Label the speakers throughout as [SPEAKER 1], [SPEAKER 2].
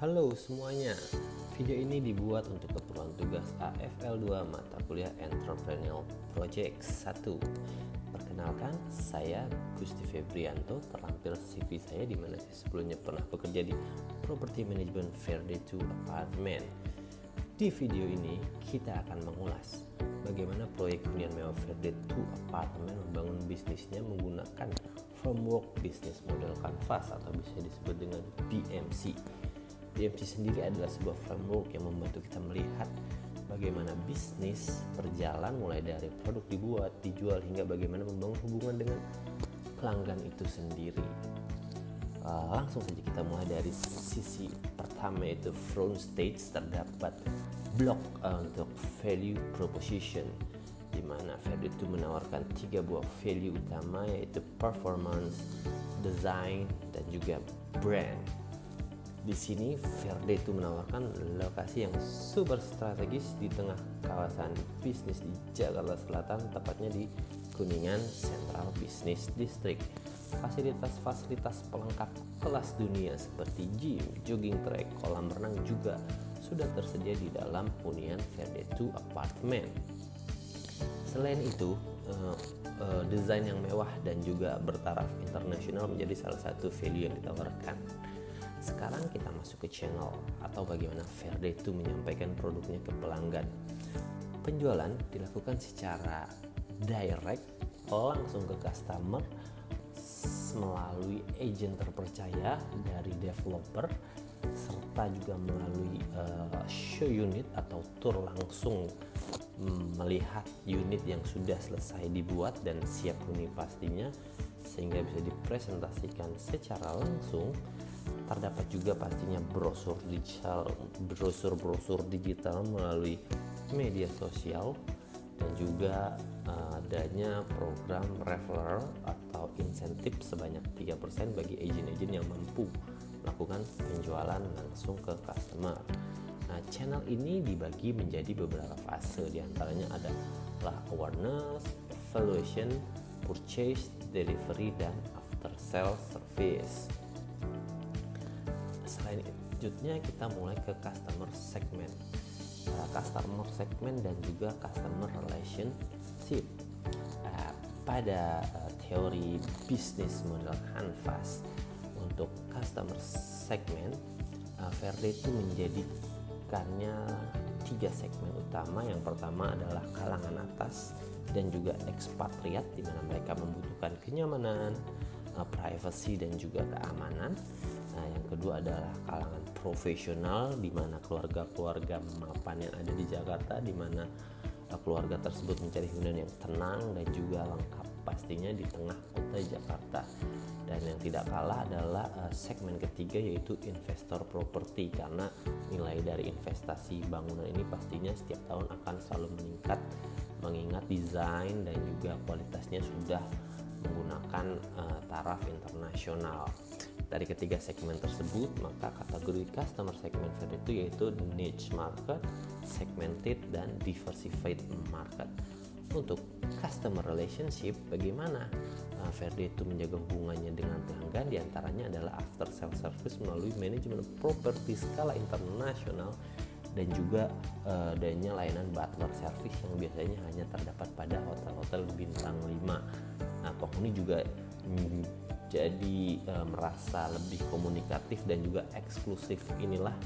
[SPEAKER 1] Halo semuanya, video ini dibuat untuk keperluan tugas AFL2 mata kuliah Entrepreneurial Project 1. Perkenalkan, saya Gusti Febrianto, terlampir CV saya di mana saya sebelumnya pernah bekerja di Property Management Verde 2 Apartment. Di video ini kita akan mengulas bagaimana proyek hunian mewah Verde 2 Apartment membangun bisnisnya menggunakan framework Business Model Canvas atau bisa disebut dengan BMC. BMC sendiri adalah sebuah framework yang membantu kita melihat bagaimana bisnis berjalan mulai dari produk dibuat, dijual hingga bagaimana membangun hubungan dengan pelanggan itu sendiri. Langsung saja kita mulai dari sisi pertama, yaitu front stage. Terdapat blok untuk value proposition, di mana Verde itu menawarkan 3 buah value utama, yaitu performance, design, dan juga brand. Di sini Verde itu menawarkan lokasi yang super strategis di tengah kawasan bisnis di Jakarta Selatan, tepatnya di Kuningan Central Business District. Fasilitas-fasilitas pelengkap kelas dunia seperti gym, jogging track, kolam renang juga sudah tersedia di dalam hunian Verde 2 Apartment. Selain itu, desain yang mewah dan juga bertaraf internasional menjadi salah satu value yang ditawarkan. Sekarang kita masuk ke channel atau bagaimana Verde itu menyampaikan produknya ke pelanggan. Penjualan dilakukan secara direct langsung ke customer melalui agent terpercaya dari developer, serta juga melalui show unit atau tour langsung melihat unit yang sudah selesai dibuat dan siap huni pastinya, sehingga bisa dipresentasikan secara langsung. Terdapat juga pastinya brosur digital melalui media sosial, dan juga adanya program referral atau insentif sebanyak 3% bagi agen-agen yang mampu melakukan penjualan langsung ke customer. Nah, channel ini dibagi menjadi beberapa fase, diantaranya adalah awareness, evaluation, purchase, delivery, dan after sale service. Selanjutnya kita mulai ke customer segment. Customer segment dan juga customer relationship. Pada teori business model canvas untuk customer segment, Verde itu menjadikannya 3 segmen utama. Yang pertama adalah kalangan atas dan juga ekspatriat, di mana mereka membutuhkan kenyamanan, privacy, dan juga keamanan. Nah, yang kedua adalah kalangan profesional, di mana keluarga-keluarga mapan yang ada di Jakarta, di mana keluarga tersebut mencari hunian yang tenang dan juga lengkap pastinya di tengah kota Jakarta. Dan yang tidak kalah adalah segmen ketiga, yaitu investor properti, karena nilai dari investasi bangunan ini pastinya setiap tahun akan selalu meningkat, mengingat desain dan juga kualitasnya sudah menggunakan taraf internasional. Dari ketiga segmen tersebut, maka kategori customer segment Verde itu yaitu niche market, segmented, dan diversified market. Untuk customer relationship, bagaimana Verde itu menjaga hubungannya dengan pelanggan, diantaranya adalah after sale service melalui manajemen properti skala internasional, dan juga adanya layanan butler service yang biasanya hanya terdapat pada hotel-hotel bintang 5. Nah, penghuni juga jadi merasa lebih komunikatif dan juga eksklusif. Inilah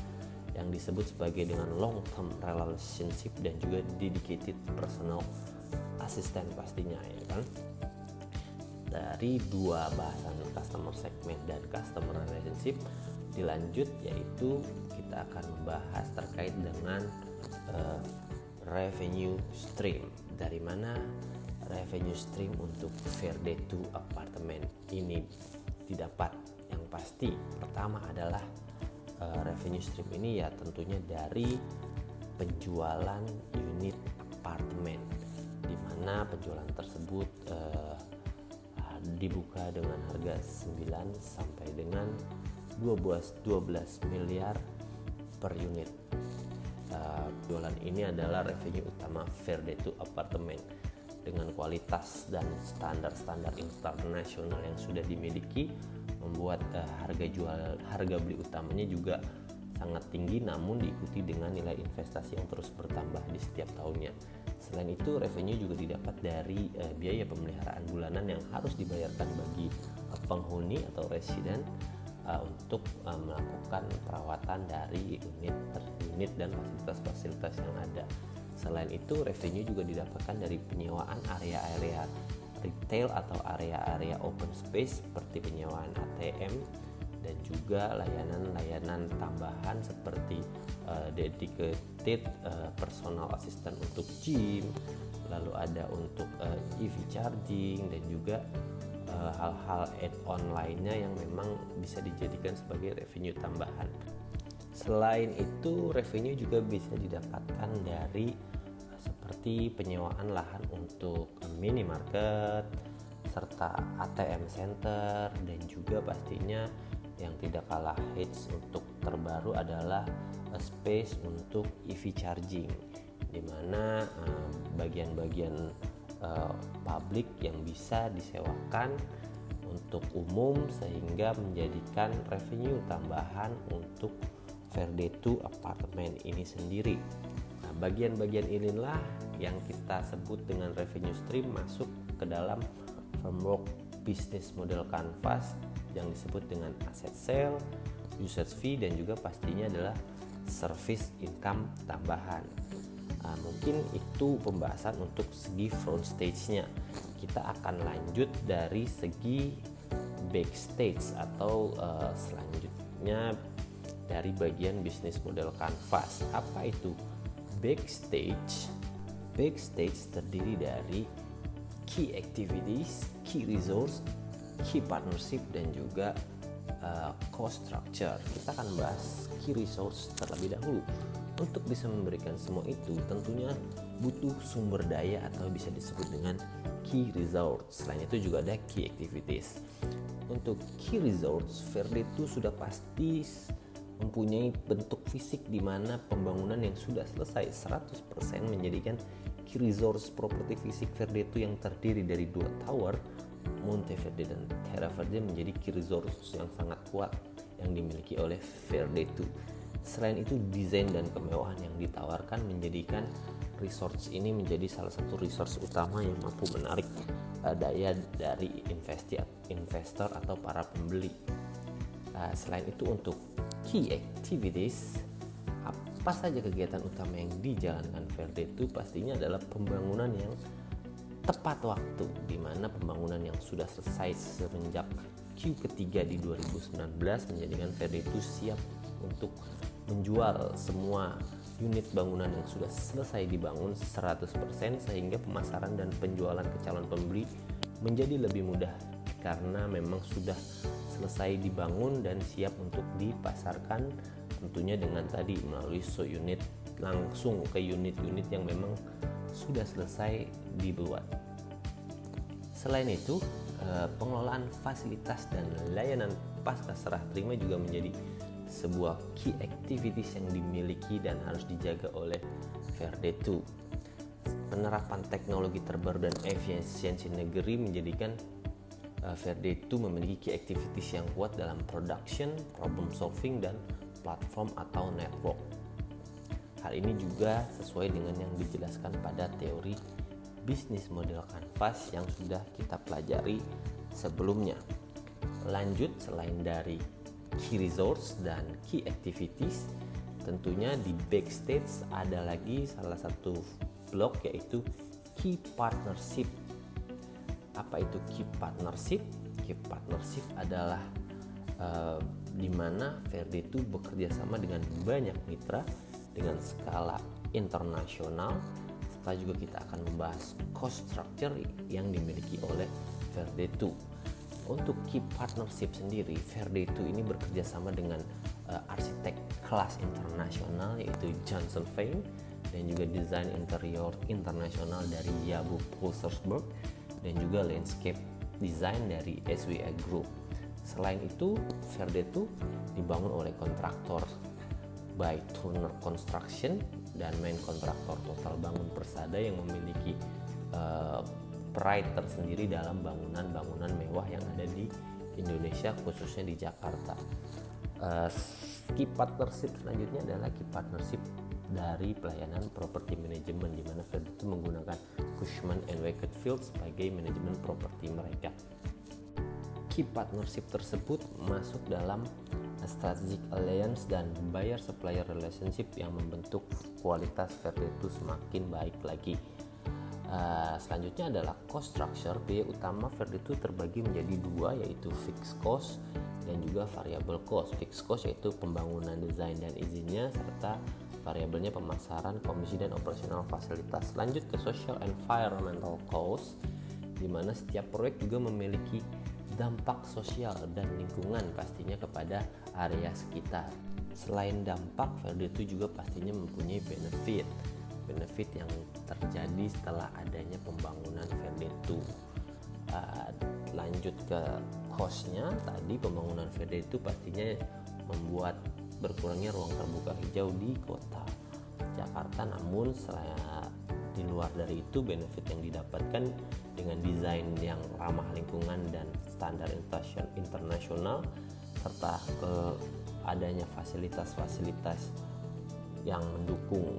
[SPEAKER 1] yang disebut sebagai dengan long term relationship dan juga dedicated personal assistant pastinya, ya kan. Dari dua bahasan customer segment dan customer relationship, dilanjut yaitu kita akan membahas terkait dengan revenue stream. Dari mana revenue stream untuk Verde 2 Apartment ini didapat? Yang pasti pertama adalah revenue stream ini ya tentunya dari penjualan unit apartemen, di mana penjualan tersebut dibuka dengan harga 9 sampai dengan 12 miliar per unit. Penjualan ini adalah revenue utama Verde 2 Apartment. Dengan kualitas dan standar-standar internasional yang sudah dimiliki, membuat harga beli utamanya juga sangat tinggi, namun diikuti dengan nilai investasi yang terus bertambah di setiap tahunnya. Selain itu, revenue juga didapat dari biaya pemeliharaan bulanan yang harus dibayarkan bagi penghuni atau residen untuk melakukan perawatan dari unit per unit dan fasilitas-fasilitas yang ada. Selain itu, revenue juga didapatkan dari penyewaan area-area retail atau area-area open space seperti penyewaan ATM dan juga layanan-layanan tambahan seperti dedicated personal assistant untuk gym, lalu ada untuk EV charging dan juga hal-hal add-on lainnya yang memang bisa dijadikan sebagai revenue tambahan. Selain itu, revenue juga bisa didapatkan dari seperti penyewaan lahan untuk minimarket serta ATM center, dan juga pastinya yang tidak kalah hits untuk terbaru adalah space untuk EV charging, di mana bagian-bagian publik yang bisa disewakan untuk umum sehingga menjadikan revenue tambahan untuk Verdetu apartemen ini sendiri. Nah, bagian-bagian inilah yang kita sebut dengan revenue stream masuk ke dalam framework business model Canvas yang disebut dengan asset sale, usage fee, dan juga pastinya adalah service income tambahan. Mungkin itu pembahasan untuk segi front stage-nya. Kita akan lanjut dari segi backstage atau selanjutnya dari bagian bisnis model Canvas. Apa itu backstage? Backstage terdiri dari key activities, key resource, key partnership, dan juga cost structure. Kita akan bahas key resource terlebih dahulu. Untuk bisa memberikan semua itu tentunya butuh sumber daya atau bisa disebut dengan key resource. Selain itu juga ada key activities. Untuk key resource, Verdetu sudah pasti mempunyai bentuk fisik di mana pembangunan yang sudah selesai 100% menjadikan key resource properti fisik Verdetu yang terdiri dari 2 tower, Monteverde dan Terra Verde, menjadi key resource yang sangat kuat yang dimiliki oleh Verdetu. Selain itu, desain dan kemewahan yang ditawarkan menjadikan resource ini menjadi salah satu resource utama yang mampu menarik daya dari investor atau para pembeli. Selain itu, untuk key activities, apa saja kegiatan utama yang dijalankan Verdetu? Pastinya adalah pembangunan yang tepat waktu, di mana pembangunan yang sudah selesai semenjak Q ketiga di 2019 menjadikan Verdetu siap untuk menjual semua unit bangunan yang sudah selesai dibangun 100%, sehingga pemasaran dan penjualan ke calon pembeli menjadi lebih mudah karena memang sudah selesai dibangun dan siap untuk dipasarkan, tentunya dengan tadi melalui show unit langsung ke unit-unit yang memang sudah selesai dibuat. Selain itu, pengelolaan fasilitas dan layanan pasca serah terima juga menjadi sebuah key activities yang dimiliki dan harus dijaga oleh Verdetu. Penerapan teknologi terbaru dan efisiensi negeri menjadikan Verdetu memiliki key activities yang kuat dalam production, problem solving, dan platform atau network. Hal ini juga sesuai dengan yang dijelaskan pada teori bisnis model Canvas yang sudah kita pelajari sebelumnya. Lanjut, selain dari key resource dan key activities, tentunya di backstage ada lagi salah satu blok, yaitu key partnership. Apa itu key partnership? Key partnership adalah di mana Verdetu bekerja sama dengan banyak mitra dengan skala internasional. Setelah juga kita akan membahas cost structure yang dimiliki oleh Verdetu. Untuk key partnership sendiri, Verdetu ini bekerja sama dengan arsitek kelas internasional yaitu Johnson Fein, dan juga desain interior internasional dari Jabu Pulsersberg, dan juga landscape design dari SWA Group. Selain itu, Verdetu dibangun oleh kontraktor by Turner Construction dan main kontraktor Total Bangun Persada yang memiliki pride tersendiri dalam bangunan-bangunan mewah yang ada di Indonesia, khususnya di Jakarta. Key partnership selanjutnya adalah key partnership dari pelayanan properti manajemen, di mana Verdi itu menggunakan Cushman & Wakefield sebagai manajemen properti mereka. Key partnership tersebut masuk dalam strategic alliance dan buyer supplier relationship yang membentuk kualitas Verdi itu semakin baik lagi. Selanjutnya adalah cost structure. Biaya utama Verdi itu terbagi menjadi dua, yaitu fixed cost dan juga variable cost. Fixed cost yaitu pembangunan, desain dan izinnya, serta variabelnya pemasaran, komisi dan operasional fasilitas. Lanjut ke social environmental cost, di mana setiap proyek juga memiliki dampak sosial dan lingkungan pastinya kepada area sekitar. Selain dampak, Verdi itu juga pastinya mempunyai benefit yang terjadi setelah adanya pembangunan Verdi itu. Lanjut ke cost-nya, tadi pembangunan Verdi itu pastinya membuat berkurangnya ruang terbuka hijau di kota Jakarta. Namun di luar dari itu, benefit yang didapatkan dengan desain yang ramah lingkungan dan standar internasional, serta adanya fasilitas-fasilitas yang mendukung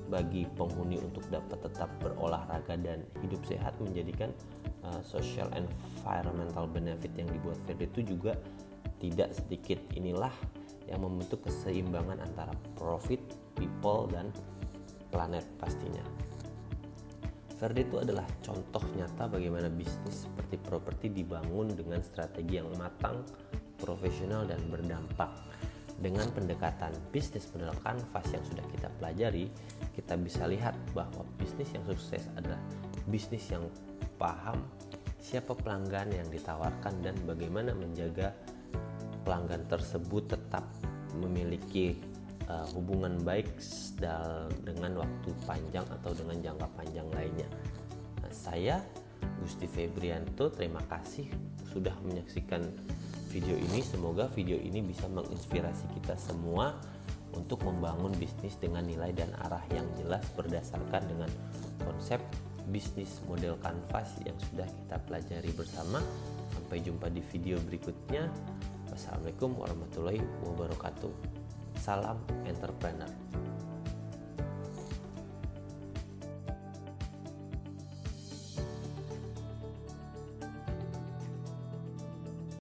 [SPEAKER 1] bagi penghuni untuk dapat tetap berolahraga dan hidup sehat, menjadikan social environmental benefit yang dibuat Verdi itu juga tidak sedikit. Inilah yang membentuk keseimbangan antara profit, people, dan planet pastinya. Verdi itu adalah contoh nyata bagaimana bisnis seperti properti dibangun dengan strategi yang matang, profesional, dan berdampak. Dengan pendekatan bisnis model kanvas yang sudah kita pelajari, kita bisa lihat bahwa bisnis yang sukses adalah bisnis yang paham siapa pelanggan yang ditawarkan dan bagaimana menjaga pelanggan tersebut tetap memiliki hubungan baik dengan waktu panjang atau dengan jangka panjang lainnya. Saya Gusti Febrianto, terima kasih sudah menyaksikan video ini. Semoga video ini bisa menginspirasi kita semua untuk membangun bisnis dengan nilai dan arah yang jelas berdasarkan dengan konsep bisnis model kanvas yang sudah kita pelajari bersama. Sampai jumpa di video berikutnya. Wassalamualaikum warahmatullahi wabarakatuh. Salam entrepreneur.